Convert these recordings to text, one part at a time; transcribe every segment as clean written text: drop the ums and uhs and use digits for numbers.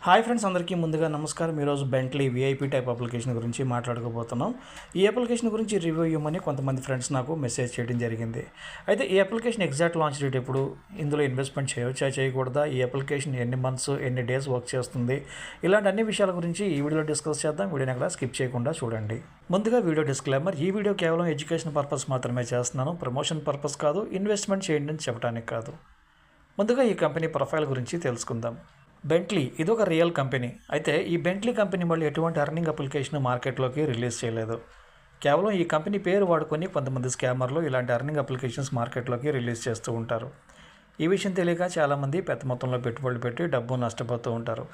Hi friends, అందరికీ ముందుగా నమస్కారం. ఈరోజు బెంట్లీ వీఐపీ టైప్ అప్లికేషన్ గురించి మాట్లాడుకోబోతున్నాం. ఈ అప్లికేషన్ గురించి రివ్యూ ఇవ్వమని కొంతమంది ఫ్రెండ్స్ నాకు మెసేజ్ చేయడం జరిగింది. అయితే ఈ అప్లికేషన్ ఎగ్జాక్ట్ లాంచ్ డేట్ ఎప్పుడు, ఇందులో ఇన్వెస్ట్మెంట్ చేయవచ్చా చేయకూడదా, ఈ అప్లికేషన్ ఎన్ని మంత్స్ ఎన్ని డేస్ వర్క్ చేస్తుంది, ఇలాంటి అన్ని విషయాల గురించి ఈ వీడియోలో డిస్కస్ చేద్దాం. వీడియోని అక్కడ స్కిప్ చేయకుండా చూడండి. ముందుగా వీడియో డిస్క్లైమర్: ఈ వీడియో కేవలం ఎడ్యుకేషన్ పర్పస్ మాత్రమే చేస్తున్నాను, ప్రమోషన్ పర్పస్ కాదు, ఇన్వెస్ట్మెంట్ చేయండి అని చెప్పడానికి కాదు. ముందుగా ఈ కంపెనీ ప్రొఫైల్ గురించి తెలుసుకుందాం. బెంట్లీ ఇది ఒక రియల్ కంపెనీ. అయితే ఈ బెంట్లీ కంపెనీ వాళ్ళు ఎటువంటి ఎర్నింగ్ అప్లికేషన్ మార్కెట్లోకి రిలీజ్ చేయలేదు. కేవలం ఈ కంపెనీ పేరు వాడుకొని కొంతమంది స్కామర్లు ఇలాంటి ఎర్నింగ్ అప్లికేషన్స్ మార్కెట్లోకి రిలీజ్ చేస్తూ ఉంటారు. ఈ విషయం తెలియక చాలామంది పెద్ద మొత్తంలో పెట్టుబడులు పెట్టి డబ్బు నష్టపోతూ ఉంటారు.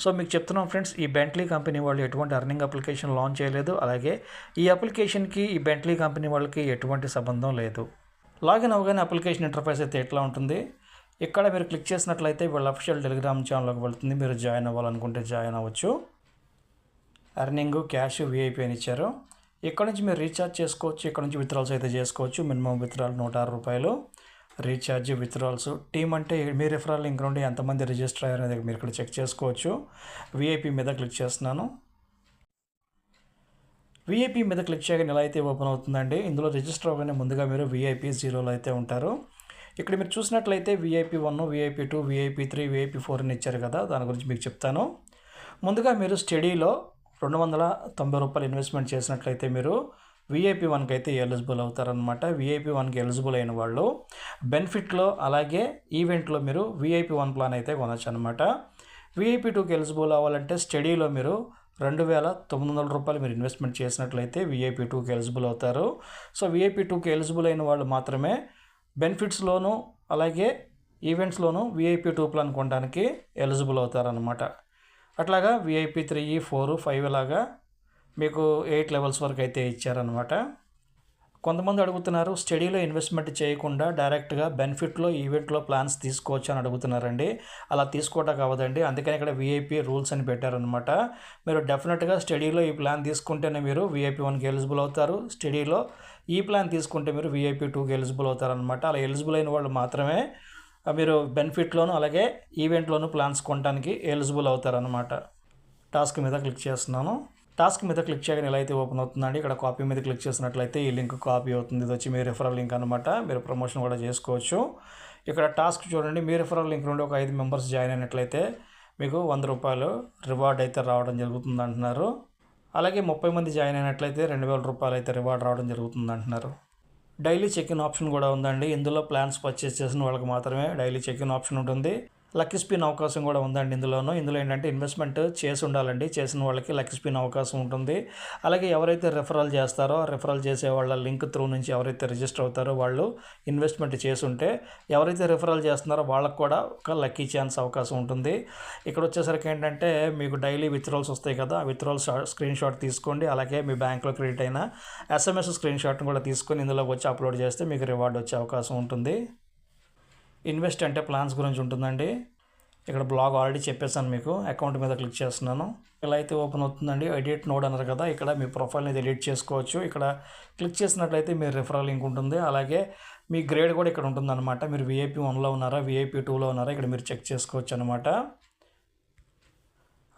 సో మీకు చెప్తున్నాం ఫ్రెండ్స్, ఈ బెంట్లీ కంపెనీ వాళ్ళు ఎటువంటి ఎర్నింగ్ అప్లికేషన్ లాంచ్ చేయలేదు. అలాగే ఈ అప్లికేషన్కి ఈ బెంట్లీ కంపెనీ వాళ్ళకి ఎటువంటి సంబంధం లేదు. లాగిన్ అవగానే అప్లికేషన్ ఇంటర్ఫేస్ అయితే ఎట్లా ఉంటుంది, ఇక్కడ మీరు క్లిక్ చేసినట్లయితే వీళ్ళ అఫీషియల్ టెలిగ్రామ్ ఛానల్లోకి వెళ్తుంది. మీరు జాయిన్ అవ్వాలనుకుంటే జాయిన్ అవ్వచ్చు. ఎర్నింగ్, క్యాష్, వీఐపీ అని ఇచ్చారు. ఇక్కడ నుంచి మీరు రీఛార్జ్ చేసుకోవచ్చు. ఇక్కడ నుంచి విత్డ్రాల్స్ అయితే చేసుకోవచ్చు. Minimum withdrawal ₹106. Recharge, withdrawals, team అంటే మీ రిఫరల్ లింక్ నుండి ఎంతమంది రిజిస్టర్ అయ్యారు అనేది మీరు ఇక్కడ చెక్ చేసుకోవచ్చు. వీఐపీ మీద క్లిక్ చేస్తున్నాను. వీఐపీ మీద క్లిక్ చేయగానే ఇలా అయితే ఓపెన్ అవుతుందండి. ఇందులో రిజిస్టర్ అవ్వగానే ముందుగా మీరు వీఐపీ 0లో అయితే ఉంటారు. ఇక్కడ మీరు చూసినట్లయితే వీఐపీ 1, వీఐపీ 2, వీఐపీ 3, వీఐపీ 4 అని ఇచ్చారు కదా, దాని గురించి మీకు చెప్తాను. ముందుగా మీరు స్టడీలో ₹290 ఇన్వెస్ట్మెంట్ చేసినట్లయితే మీరు వీఐపీ 1కి అయితే ఎలిజిబుల్ అవుతారనమాట. వీఐపీ 1కి ఎలిజిబుల్ అయిన వాళ్ళు బెనిఫిట్లో అలాగే ఈవెంట్లో మీరు వీఐపీ 1 ప్లాన్ అయితే కొనవచ్చు అనమాట. వీఐపీ 2కి ఎలిజిబుల్ అవ్వాలంటే స్టడీలో మీరు ₹2,900 మీరు ఇన్వెస్ట్మెంట్ చేసినట్లయితే వీఐపీ 2కి ఎలిజిబుల్ అవుతారు. సో వీఐపీ 2కి ఎలిజిబుల్ అయిన వాళ్ళు మాత్రమే బెనిఫిట్స్లోను అలాగే ఈవెంట్స్లోను వీఐపీ 2 ప్లాన్ కొనడానికి ఎలిజిబుల్ అవుతారనమాట. అట్లాగా వీఐపీ 3, 4, 5 ఇలాగా మీకు 8 లెవెల్స్ వరకు అయితే ఇచ్చారనమాట. కొంతమంది అడుగుతున్నారు, స్టడీలో ఇన్వెస్ట్మెంట్ చేయకుండా డైరెక్ట్గా బెనిఫిట్లో ఈవెంట్లో ప్లాన్స్ తీసుకోవచ్చు అని అడుగుతున్నారండి. అలా తీసుకోవటం అవ్వదండి. అందుకని ఇక్కడ వీఐపీ రూల్స్ అని పెట్టారనమాట. మీరు డెఫినెట్గా స్టడీలో ఈ ప్లాన్ తీసుకుంటేనే మీరు వీఐపీ 1కి ఎలిజిబుల్ అవుతారు. స్టడీలో ఈ ప్లాన్ తీసుకుంటే మీరు వీఐపీ 2కి ఎలిజిబుల్ అవుతారనమాట. అలా ఎలిజిబుల్ అయిన వాళ్ళు మాత్రమే మీరు బెనిఫిట్లోను అలాగే ఈవెంట్లోను ప్లాన్స్ కొనడానికి ఎలిజిబుల్ అవుతారనమాట. టాస్క్ మీద క్లిక్ చేస్తున్నాను. టాస్క్ మీద క్లిక్ చేయగానే ఎలా అయితే ఓపెన్ అవుతుందండి. ఇక్కడ కాపీ మీద క్లిక్ చేసినట్లయితే ఈ లింక్ కాపీ అవుతుంది. ఇది వచ్చి మీ రిఫరల్ లింక్ అనమాట. మీరు ప్రమోషన్ కూడా చేసుకోవచ్చు. ఇక్కడ టాస్క్ చూడండి, మీ రిఫరల్ లింక్ నుండి ఒక 5 మెంబర్స్ జాయిన్ అయినట్లయితే మీకు ₹100 రివార్డ్ అయితే రావడం జరుగుతుంది అంటున్నారు. అలాగే 30 మంది జాయిన్ అయినట్లయితే ₹2,000 అయితే రివార్డ్ రావడం జరుగుతుంది అంటున్నారు. డైలీ చెక్-ఇన్ ఆప్షన్ కూడా ఉందండి. ఇందులో ప్లాన్స్ పర్చేస్ చేసిన వాళ్ళకి మాత్రమే డైలీ చెక్-ఇన్ ఆప్షన్ ఉంటుంది. లక్కీ స్పిన్ అవకాశం కూడా ఉందండి ఇందులో ఏంటంటే ఇన్వెస్ట్మెంట్ చేసి ఉండాలండి. చేసిన వాళ్ళకి లక్కీ స్పిన్ అవకాశం ఉంటుంది. అలాగే ఎవరైతే రిఫరల్ చేస్తారో రిఫరల్ చేసే వాళ్ళ లింక్ త్రూ నుంచి ఎవరైతే రిజిస్టర్ అవుతారో వాళ్ళు ఇన్వెస్ట్మెంట్ చేసి ఉంటే ఎవరైతే రిఫరల్ చేస్తున్నారో వాళ్ళకు కూడా ఒక లక్కీ ఛాన్స్ అవకాశం ఉంటుంది. ఇక్కడ వచ్చేసరికి ఏంటంటే మీకు డైలీ విత్డ్రాల్స్ వస్తాయి కదా, ఆ విత్డ్రాల్స్ స్క్రీన్ షాట్ తీసుకోండి. అలాగే మీ బ్యాంక్లో క్రెడిట్ అయిన SMS స్క్రీన్ షాట్ని కూడా తీసుకొని ఇందులోకి వచ్చి అప్లోడ్ చేస్తే మీకు రివార్డ్ వచ్చే అవకాశం ఉంటుంది. ఇన్వెస్ట్ అంటే ప్లాన్స్ గురించి ఉంటుందండి. ఇక్కడ బ్లాగ్ ఆల్రెడీ చెప్పేసాను మీకు. అకౌంట్ మీద క్లిక్ చేస్తున్నాను. ఇలా అయితే ఓపెన్ అవుతుందండి. ఎడిట్ నోడ్ అన్నారు కదా, ఇక్కడ మీ ప్రొఫైల్ని ఎడిట్ చేసుకోవచ్చు. ఇక్కడ క్లిక్ చేసినట్లయితే మీ రిఫరల్ లింక్ ఉంటుంది. అలాగే మీ గ్రేడ్ కూడా ఇక్కడ ఉంటుందన్నమాట. మీరు వీఐపీ 1లో ఉన్నారా, వీఐపీ 2లో ఉన్నారా, ఇక్కడ మీరు చెక్ చేసుకోవచ్చు అనమాట.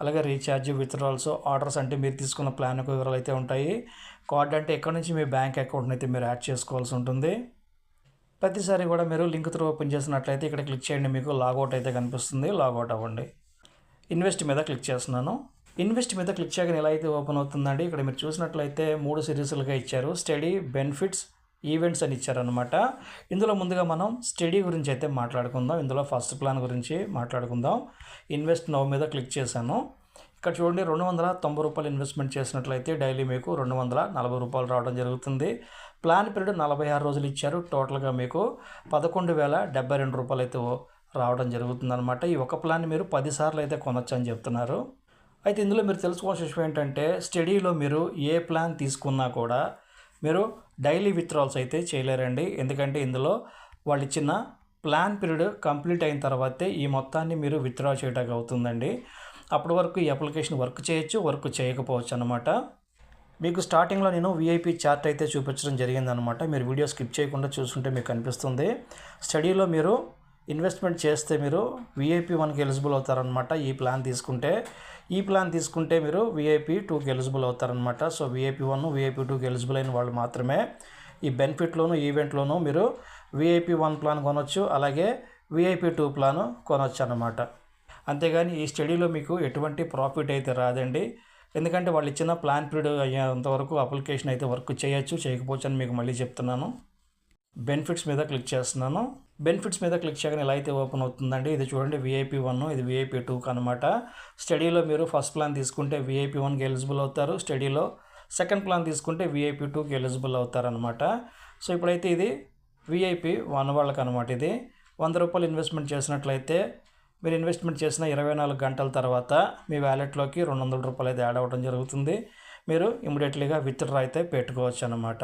అలాగే రీఛార్జ్, విత్డ్రాల్స్, ఆర్డర్స్ అంటే మీరు తీసుకున్న ప్లాన్ యొక్క వివరాలు అయితే ఉంటాయి. కార్డ్ అంటే ఇక్కడ నుంచి మీ బ్యాంక్ అకౌంట్ని అయితే మీరు యాడ్ చేసుకోవాల్సి ఉంటుంది. ప్రతిసారి కూడా మీరు లింక్ త్రూ ఓపెన్ చేసినట్లయితే ఇక్కడ క్లిక్ చేయండి, మీకు లాగౌట్ అయితే కనిపిస్తుంది. లాగౌట్ అవ్వండి. ఇన్వెస్ట్ మీద క్లిక్ చేస్తున్నాను. ఇన్వెస్ట్ మీద క్లిక్ చేయగానే ఎలా అయితే ఓపెన్ అవుతుందండి. ఇక్కడ మీరు చూసినట్లయితే 3 సిరీస్లుగా ఇచ్చారు. స్టడీ, బెనిఫిట్స్, ఈవెంట్స్ అని ఇచ్చారనమాట. ఇందులో ముందుగా మనం స్టడీ గురించి అయితే మాట్లాడుకుందాం. ఇందులో ఫస్ట్ ప్లాన్ గురించి మాట్లాడుకుందాం. ఇన్వెస్ట్ నౌ మీద క్లిక్ చేశాను. ఇక్కడ చూడండి, ₹290 ఇన్వెస్ట్మెంట్ చేసినట్లయితే డైలీ మీకు ₹240 రావడం జరుగుతుంది. ప్లాన్ పీరియడ్ 46 రోజులు ఇచ్చారు. టోటల్గా మీకు ₹11,072 అయితే రావడం జరుగుతుంది అనమాట. ఈ ఒక ప్లాన్ మీరు 10 సార్లు అయితే కొనొచ్చు అని చెప్తున్నారు. అయితే ఇందులో మీరు తెలుసుకోవాల్సిన విషయం ఏంటంటే స్టడీలో మీరు ఏ ప్లాన్ తీసుకున్నా కూడా మీరు డైలీ విత్డ్రాల్స్ అయితే చేయలేరండి. ఎందుకంటే ఇందులో వాళ్ళు ఇచ్చిన ప్లాన్ పీరియడ్ కంప్లీట్ అయిన తర్వాతే ఈ మొత్తాన్ని మీరు విత్డ్రా చేయడానికి అవుతుందండి. అప్పటి వరకు ఈ అప్లికేషన్ వర్క్ చేయొచ్చు, వర్క్ చేయకపోవచ్చు అనమాట. మీకు స్టార్టింగ్లో నేను వీఐపీ చార్ట్ అయితే చూపించడం జరిగిందనమాట. మీరు వీడియో స్కిప్ చేయకుండా చూసుకుంటే మీకు కనిపిస్తుంది. స్టడీలో మీరు ఇన్వెస్ట్మెంట్ చేస్తే మీరు విఐపి 1కి ఎలిజిబుల్ అవుతారనమాట. ఈ ప్లాన్ తీసుకుంటే మీరు విఐపి 2కి ఎలిజిబుల్ అవుతారనమాట. సో విఐపి 1 విఐపి 2కి ఎలిజిబుల్ అయిన వాళ్ళు మాత్రమే ఈ బెనిఫిట్లోను ఈవెంట్లోనూ మీరు విఐపి 1 ప్లాన్ కొనవచ్చు, అలాగే విఐపి 2 ప్లాన్ కొనవచ్చు అన్నమాట. అంతేగాని ఈ స్టడీలో మీకు ఎటువంటి ప్రాఫిట్ అయితే రాదండి. ఎందుకంటే వాళ్ళు ఇచ్చిన ప్లాన్ పీరియడ్ అయ్యేంతవరకు అప్లికేషన్ అయితే వర్క్ చేయకపోవచ్చు అని మీకు మళ్ళీ చెప్తున్నాను. బెనిఫిట్స్ మీద క్లిక్ చేస్తున్నాను. బెనిఫిట్స్ మీద క్లిక్ చేయగానే ఇలా అయితే ఓపెన్ అవుతుందండి. ఇది చూడండి విఐపి 1, ఇది విఐపి 2 అనమాట. స్టడీలో మీరు ఫస్ట్ ప్లాన్ తీసుకుంటే విఐపి 1కి ఎలిజిబుల్ అవుతారు. స్టడీలో సెకండ్ ప్లాన్ తీసుకుంటే విఐపి 2కి ఎలిజిబుల్ అవుతారనమాట. సో ఇప్పుడైతే ఇది విఐపి 1 వాళ్ళకి అనమాట. ఇది ₹100 ఇన్వెస్ట్మెంట్ చేసినట్లయితే మీరు ఇన్వెస్ట్మెంట్ చేసిన 24 గంటల తర్వాత మీ వ్యాలెట్లోకి ₹200 అయితే యాడ్ అవ్వడం జరుగుతుంది. మీరు ఇమీడియట్లీగా విత్డ్రా అయితే పెట్టుకోవచ్చు అన్నమాట.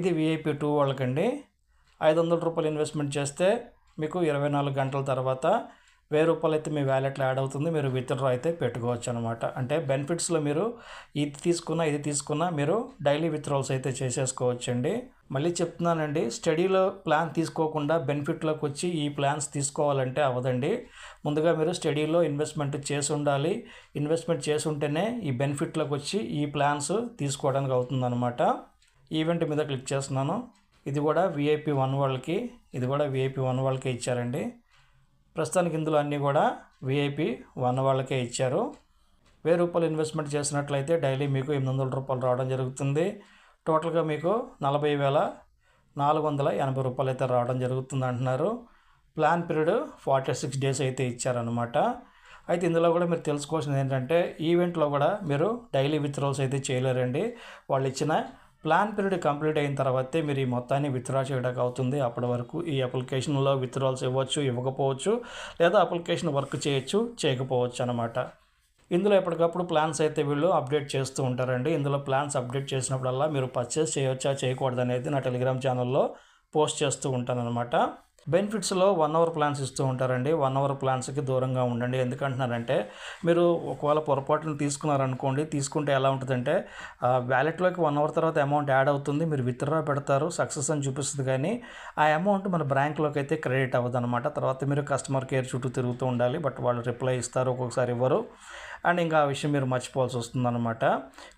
ఇది విఐపి 2 వాళ్ళకండి. ₹500 ఇన్వెస్ట్మెంట్ చేస్తే మీకు 24 గంటల తర్వాత ₹1000 అయితే మీ వ్యాలెట్లో యాడ్ అవుతుంది. మీరు విత్డ్రా అయితే పెట్టుకోవచ్చు అనమాట. అంటే బెనిఫిట్స్లో మీరు ఇది తీసుకున్నా మీరు డైలీ విత్డ్రాల్స్ అయితే చేసేసుకోవచ్చండి. మళ్ళీ చెప్తున్నానండి, స్టడీలో ప్లాన్ తీసుకోకుండా బెనిఫిట్లోకి వచ్చి ఈ ప్లాన్స్ తీసుకోవాలంటే అవ్వదండి. ముందుగా మీరు స్టడీలో ఇన్వెస్ట్మెంట్ చేసి ఉండాలి. ఇన్వెస్ట్మెంట్ చేసి ఉంటేనే ఈ బెనిఫిట్లోకి వచ్చి ఈ ప్లాన్స్ తీసుకోవడానికి అవుతుందన్నమాట. ఈవెంట్ మీద క్లిక్ చేస్తున్నాను. ఇది కూడా విఐపి 1 వాళ్ళకి, ఇది కూడా విఐపి 1 వాళ్ళకే ఇచ్చారండి. ప్రస్తుతానికి ఇందులో అన్నీ కూడా విఐపి 1 వాళ్ళకే ఇచ్చారు. ₹1000 ఇన్వెస్ట్మెంట్ చేసినట్లయితే డైలీ మీకు ₹800 రావడం జరుగుతుంది. టోటల్గా మీకు ₹40,480 అయితే రావడం జరుగుతుంది అంటున్నారు. ప్లాన్ పీరియడ్ 46 డేస్ అయితే ఇచ్చారనమాట. అయితే ఇందులో కూడా మీరు తెలుసుకోవాల్సింది ఏంటంటే ఈవెంట్లో కూడా మీరు డైలీ విత్డ్రాల్స్ అయితే చేయలేరండి. వాళ్ళు ఇచ్చిన ప్లాన్ పీరియడ్ కంప్లీట్ అయిన తర్వాతే మీరు ఈ మొత్తాన్ని విత్డ్రా చేయడానికి అవుతుంది. అప్పటి వరకు ఈ అప్లికేషన్లో విత్డ్రాల్స్ ఇవ్వకపోవచ్చు, లేదా అప్లికేషన్ వర్క్ చేయకపోవచ్చు అనమాట. ఇందులో ఎప్పటికప్పుడు ప్లాన్స్ అయితే వీళ్ళు అప్డేట్ చేస్తూ ఉంటారండి. ఇందులో ప్లాన్స్ అప్డేట్ చేసినప్పుడల్లా మీరు పర్చేస్ చేయకూడదు అనేది నా టెలిగ్రామ్ ఛానల్లో పోస్ట్ చేస్తూ ఉంటానన్నమాట. బెనిఫిట్స్లో 1 అవర్ ప్లాన్స్ ఇస్తూ ఉంటారండి. 1 అవర్ ప్లాన్స్కి దూరంగా ఉండండి. ఎందుకంటున్నారంటే మీరు ఒకవేళ పొరపాటును తీసుకుంటే ఎలా ఉంటుందంటే వ్యాలెట్లోకి 1 అవర్ తర్వాత అమౌంట్ యాడ్ అవుతుంది. మీరు విత్డ్రా పెడతారు, సక్సెస్ అని చూపిస్తుంది, కానీ ఆ అమౌంట్ మన బ్యాంక్లోకి అయితే క్రెడిట్ అవ్వదు అనమాట. తర్వాత మీరు కస్టమర్ కేర్ చుట్టూ తిరుగుతూ ఉండాలి. బట్ వాళ్ళు రిప్లై ఇస్తారు, ఒక్కొక్కసారి ఇవ్వరు. అండ్ ఇంకా ఆ విషయం మీరు మర్చిపోవాల్సి వస్తుందన్నమాట.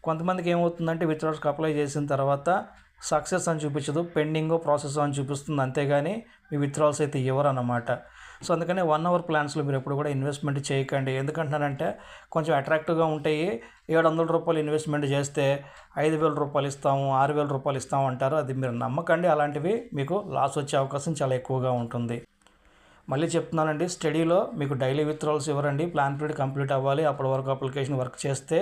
కొంతమందికి ఏమవుతుందంటే విత్డ్రాల్స్కి అప్లై చేసిన తర్వాత సక్సెస్ అని చూపించదు, పెండింగ్ ప్రాసెస్ అని చూపిస్తుంది, అంతేగాని మీ విత్డ్రాల్స్ అయితే ఇవ్వరు అన్నమాట. సో అందుకని 1 అవర్ ప్లాన్స్లో మీరు ఎప్పుడు కూడా ఇన్వెస్ట్మెంట్ చేయకండి. ఎందుకంటున్నారంటే కొంచెం అట్రాక్టివ్గా ఉంటాయి. ₹700 ఇన్వెస్ట్మెంట్ చేస్తే ₹5,000 ఇస్తాము, ₹6,000 ఇస్తాము అంటారు. అది మీరు నమ్మకండి. అలాంటివి మీకు లాస్ వచ్చే అవకాశం చాలా ఎక్కువగా ఉంటుంది. మళ్ళీ చెప్తున్నానండి, స్టడీలో మీకు డైలీ విత్డ్రాల్స్ ఇవ్వరండి. ప్లాన్ పీరియడ్ కంప్లీట్ అవ్వాలి. అప్పటి వరకు అప్లికేషన్ వర్క్ చేస్తే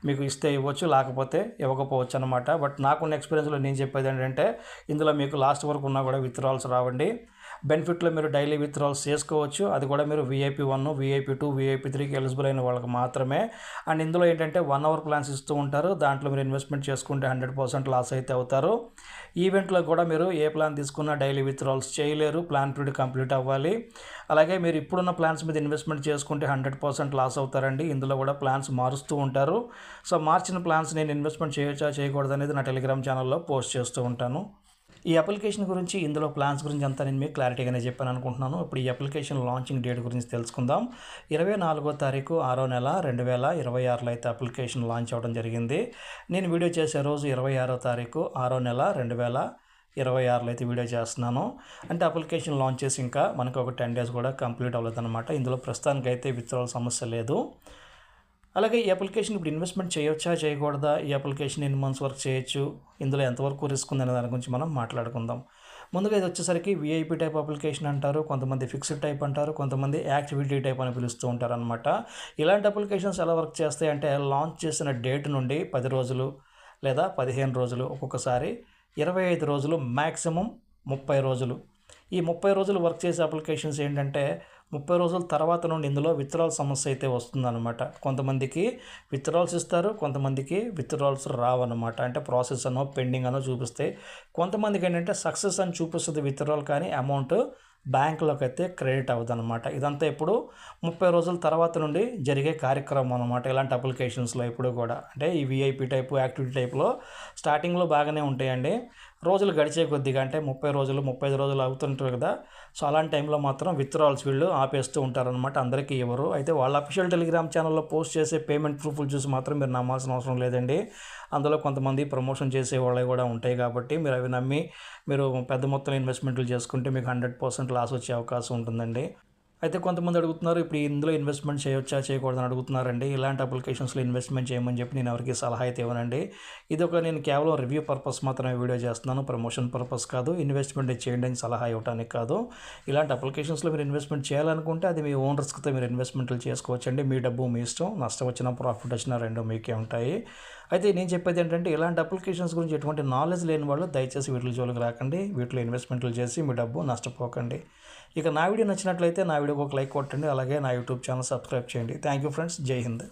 మీకు ఇస్తే ఇవ్వచ్చు, లేకపోతే ఇవ్వకపోవచ్చు అనమాట. బట్ నాకున్న ఎక్స్పీరియన్స్లో నేను చెప్పేది ఏంటంటే ఇందులో మీకు లాస్ట్ వరకు ఉన్నా కూడా విత్డ్రాల్స్ రావండి. బెనిఫిట్లో మీరు డైలీ విత్డ్రాల్స్ చేసుకోవచ్చు. అది కూడా మీరు విఐపి 1, విఐపి 2, విఐపి 3కి ఎలిజిబుల్ అయిన వాళ్ళకి మాత్రమే. అండ్ ఇందులో ఏంటంటే 1 అవర్ ప్లాన్స్ ఇస్తూ ఉంటారు. దాంట్లో మీరు ఇన్వెస్ట్మెంట్ చేసుకుంటే 100% లాస్ అయితే అవుతారు. ఈవెంట్లో కూడా మీరు ఏ ప్లాన్ తీసుకున్నా డైలీ విత్డ్రాల్స్ చేయలేరు. ప్లాన్ పీరియడ్ కంప్లీట్ అవ్వాలి. అలాగే మీరు ఇప్పుడున్న ప్లాన్స్ మీద ఇన్వెస్ట్మెంట్ చేసుకుంటే 100% లాస్ అవుతారండి. ఇందులో కూడా ప్లాన్స్ మారుస్తూ ఉంటారు. సో మార్చిన ప్లాన్స్ నేను ఇన్వెస్ట్మెంట్ చేయకూడదు అనేది నా టెలిగ్రామ్ ఛానల్లో పోస్ట్ చేస్తూ ఉంటాను. ఈ అప్లికేషన్ గురించి, ఇందులో ప్లాన్స్ గురించి అంతా నేను మీకు క్లారిటీగానే చెప్పాను అనుకుంటున్నాను. ఇప్పుడు ఈ అప్లికేషన్ లాంచింగ్ డేట్ గురించి తెలుసుకుందాం. 24వ తారీఖు 6వ నెల 2026లో అయితే అప్లికేషన్ లాంచ్ అవ్వడం జరిగింది. నేను వీడియో చేసే రోజు 26వ తారీఖు 6వ నెల 2026లో అయితే వీడియో చేస్తున్నాను. అంటే అప్లికేషన్ లాంచ్ చేసి ఇంకా మనకు ఒక 10 డేస్ కూడా కంప్లీట్ అవ్వలేదు అనమాట. ఇందులో ప్రస్తుతానికి అయితే విత్డ్రాల్ సమస్య లేదు. అలాగే ఈ అప్లికేషన్ ఇప్పుడు ఇన్వెస్ట్మెంట్ చేయొచ్చా చేయకూడదా, ఈ అప్లికేషన్ ఎన్ని మంత్స్ వర్క్ చేయొచ్చు, ఇందులో ఎంతవరకు రిస్క్ ఉందనే దాని గురించి మనం మాట్లాడుకుందాం. ముందుగా ఇది వచ్చేసరికి విఐపి టైప్ అప్లికేషన్ అంటారు, కొంతమంది ఫిక్స్డ్ టైప్ అంటారు, కొంతమంది యాక్టివిటీ టైప్ అని పిలుస్తూ ఉంటారు అనమాట. ఇలాంటి అప్లికేషన్స్ ఎలా వర్క్ చేస్తాయి అంటే లాంచ్ చేసిన డేట్ నుండి 10 రోజులు లేదా 15 రోజులు, ఒక్కొక్కసారి 25 రోజులు, మ్యాక్సిమం 30 రోజులు. ఈ 30 రోజులు వర్క్ చేసే అప్లికేషన్స్ ఏంటంటే 30 రోజుల తర్వాత నుండి ఇందులో విత్డ్రాల్ సమస్య అయితే వస్తుందన్నమాట. కొంతమందికి విత్డ్రాల్స్ ఇస్తారు, కొంతమందికి విత్డ్రాల్స్ రావన్నమాట. అంటే ప్రాసెస్ అనో పెండింగ్ అనో చూపిస్తాయి. కొంతమందికి ఏంటంటే సక్సెస్ అని చూపిస్తుంది విత్డ్రాల్, కానీ అమౌంట్ బ్యాంకులోకి అయితే క్రెడిట్ అవ్వదన్నమాట. ఇదంతా ఇప్పుడు 30 రోజుల తర్వాత నుండి జరిగే కార్యక్రమం అనమాట. ఇలాంటి అప్లికేషన్స్లో ఎప్పుడు కూడా అంటే ఈ వీఐపీ టైపు యాక్టివిటీ టైప్లో స్టార్టింగ్లో బాగానే ఉంటాయండి. రోజులు గడిచే కొద్దిగా అంటే 30 రోజులు 35 రోజులు అవుతుంటారు కదా, సో అలాంటి టైంలో మాత్రం విత్డ్రాల్స్ వీళ్ళు ఆపేస్తూ ఉంటారనమాట. అందరికీ ఇవ్వరు. అయితే వాళ్ళ అఫీషియల్ టెలిగ్రామ్ ఛానల్లో పోస్ట్ చేసే పేమెంట్ ప్రూఫ్లు చూసి మాత్రం మీరు నమ్మాల్సిన అవసరం లేదండి. అందులో కొంతమంది ప్రమోషన్ చేసే వాళ్ళవి కూడా ఉంటాయి కాబట్టి మీరు అవి నమ్మి మీరు పెద్ద మొత్తంలో ఇన్వెస్ట్మెంట్లు చేసుకుంటే మీకు 100% లాస్ వచ్చే అవకాశం ఉంటుందండి. అయితే కొంతమంది అడుగుతున్నారు, ఇప్పుడు ఇందులో ఇన్వెస్ట్మెంట్ చేయొచ్చా చేయకూడదని అడుగుతున్నారండి. ఇలాంటి అప్లికేషన్స్లో ఇన్వెస్ట్మెంట్ చేయమని చెప్పి నేను ఎవరికి సలహా అయితే ఇవ్వనండి. నేను కేవలం రివ్యూ పర్పస్ మాత్రమే వీడియో చేస్తున్నాను, ప్రమోషన్ పర్పస్ కాదు. ఇన్వెస్ట్మెంట్ చేయండి అని సలహా ఇవ్వడానికి కాదు. ఇలాంటి అప్లికేషన్స్లో మీరు ఇన్వెస్ట్మెంట్ చేయాలనుకుంటే అది మీ ఓన్ రిస్క్తో మీరు ఇన్వెస్ట్మెంట్లు చేసుకోవచ్చండి. మీ డబ్బు మీ ఇష్టం, నష్టం వచ్చినా ప్రాఫిట్ వచ్చినా రెండు మీకే ఉంటాయి. అయితే నేను చెప్పేది ఏంటంటే ఇలాంటి అప్లికేషన్స్ గురించి ఎటువంటి నాలెడ్జ్ లేని వాళ్ళు దయచేసి వీటిలో జోలికి రాకండి. వీటిలో ఇన్వెస్ట్మెంట్లు చేసి మీ డబ్బు నష్టపోకండి. ఇక నా వీడియో నచ్చినట్లయితే నా వీడియోకి ఒక లైక్ కొట్టండి. అలాగే నా యూట్యూబ్ ఛానల్ సబ్స్క్రైబ్ చేయండి. Thank you friends. జై హింద్.